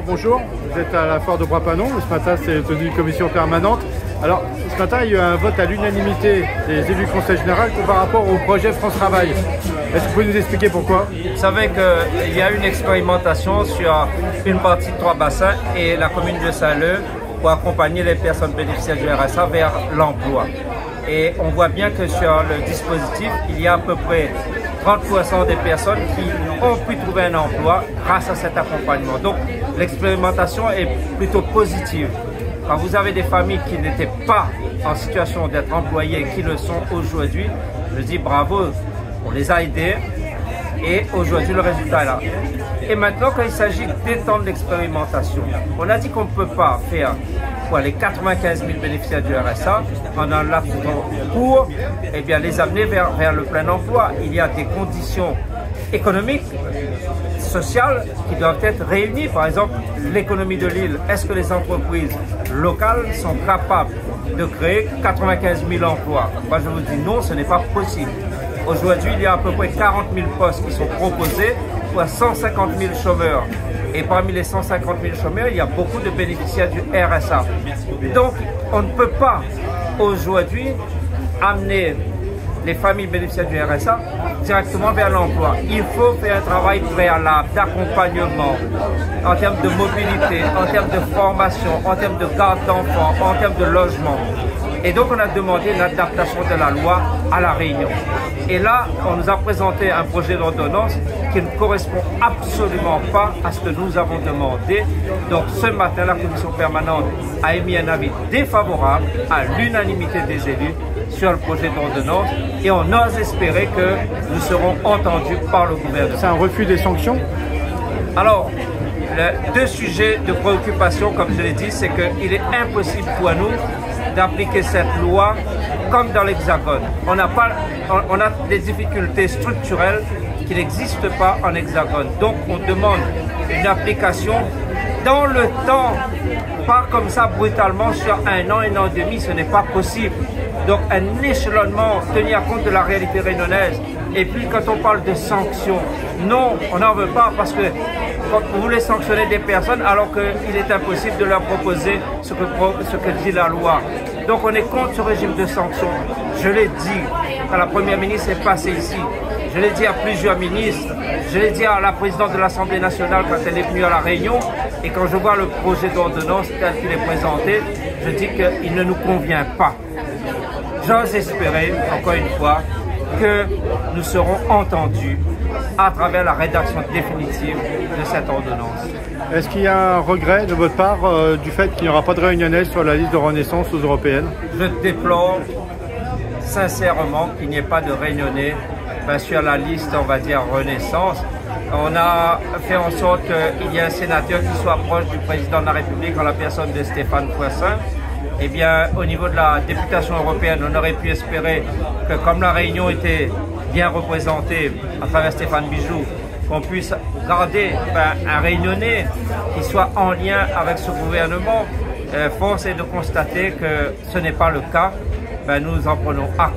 Bonjour, vous êtes à la foire de Bois-Panon. Ce matin, c'est tenu une commission permanente. Alors, ce matin, il y a eu un vote à l'unanimité des élus du Conseil général par rapport au projet France Travail. Est-ce que vous pouvez nous expliquer pourquoi? Vous savez qu'il y a une expérimentation sur une partie de 3 bassins et la commune de Saint-Leu pour accompagner les personnes bénéficiaires du RSA vers l'emploi. Et on voit bien que sur le dispositif, il y a à peu près 30% des personnes qui ont pu trouver un emploi grâce à cet accompagnement. Donc l'expérimentation est plutôt positive. Quand vous avez des familles qui n'étaient pas en situation d'être employées, qui le sont aujourd'hui, je dis bravo, on les a aidés et aujourd'hui le résultat est là. Et maintenant, quand il s'agit d'étendre l'expérimentation, on a dit qu'on ne peut pas faire pour les 95 000 bénéficiaires du RSA en un laps de temps court, et bien les amener vers le plein emploi. Il y a des conditions économiques, sociales qui doivent être réunies. Par exemple, l'économie de l'île. Est-ce que les entreprises locales sont capables de créer 95 000 emplois? Moi, je vous dis non, ce n'est pas possible. Aujourd'hui, il y a à peu près 40 000 postes qui sont proposés pour 150 000 chômeurs. Et parmi les 150 000 chômeurs, il y a beaucoup de bénéficiaires du RSA. Donc, on ne peut pas aujourd'hui amener les familles bénéficiaires du RSA directement vers l'emploi. Il faut faire un travail préalable d'accompagnement en termes de mobilité, en termes de formation, en termes de garde d'enfants, en termes de logement. Et donc on a demandé l'adaptation de la loi à La Réunion. Et là, on nous a présenté un projet d'ordonnance qui ne correspond absolument pas à ce que nous avons demandé. Donc ce matin, la commission permanente a émis un avis défavorable à l'unanimité des élus sur le projet d'ordonnance et on ose espérer que nous serons entendus par le gouvernement. C'est un refus des sanctions? Alors, deux sujets de préoccupation, comme je l'ai dit, c'est qu'il est impossible pour nous d'appliquer cette loi comme dans l'Hexagone. On a des difficultés structurelles qui n'existent pas en Hexagone. Donc on demande une application dans le temps, pas comme ça brutalement sur un an et demi, ce n'est pas possible. Donc un échelonnement, tenir compte de la réalité réunionnaise. Et puis quand on parle de sanctions, non, on n'en veut pas parce que vous voulez sanctionner des personnes alors qu'il est impossible de leur proposer ce que dit la loi. Donc on est contre ce régime de sanctions. Je l'ai dit quand la première ministre est passée ici. Je l'ai dit à plusieurs ministres. Je l'ai dit à la présidente de l'Assemblée nationale quand elle est venue à La Réunion. Et quand je vois le projet d'ordonnance tel qu'il est présenté, je dis qu'il ne nous convient pas. J'ose espérer, encore une fois, que nous serons entendus à travers la rédaction définitive de cette ordonnance. Est-ce qu'il y a un regret de votre part du fait qu'il n'y aura pas de réunionnais sur la liste de Renaissance aux européennes? Je déplore sincèrement qu'il n'y ait pas de réunionnais sur la liste, on va dire, Renaissance. On a fait en sorte qu'il y ait un sénateur qui soit proche du président de la République en la personne de Stéphane Poisson. Eh bien, au niveau de la députation européenne, on aurait pu espérer que comme la Réunion était bien représentée à travers Stéphane Bijou, qu'on puisse garder un réunionnais qui soit en lien avec ce gouvernement. Force est de constater que ce n'est pas le cas. Nous en prenons acte.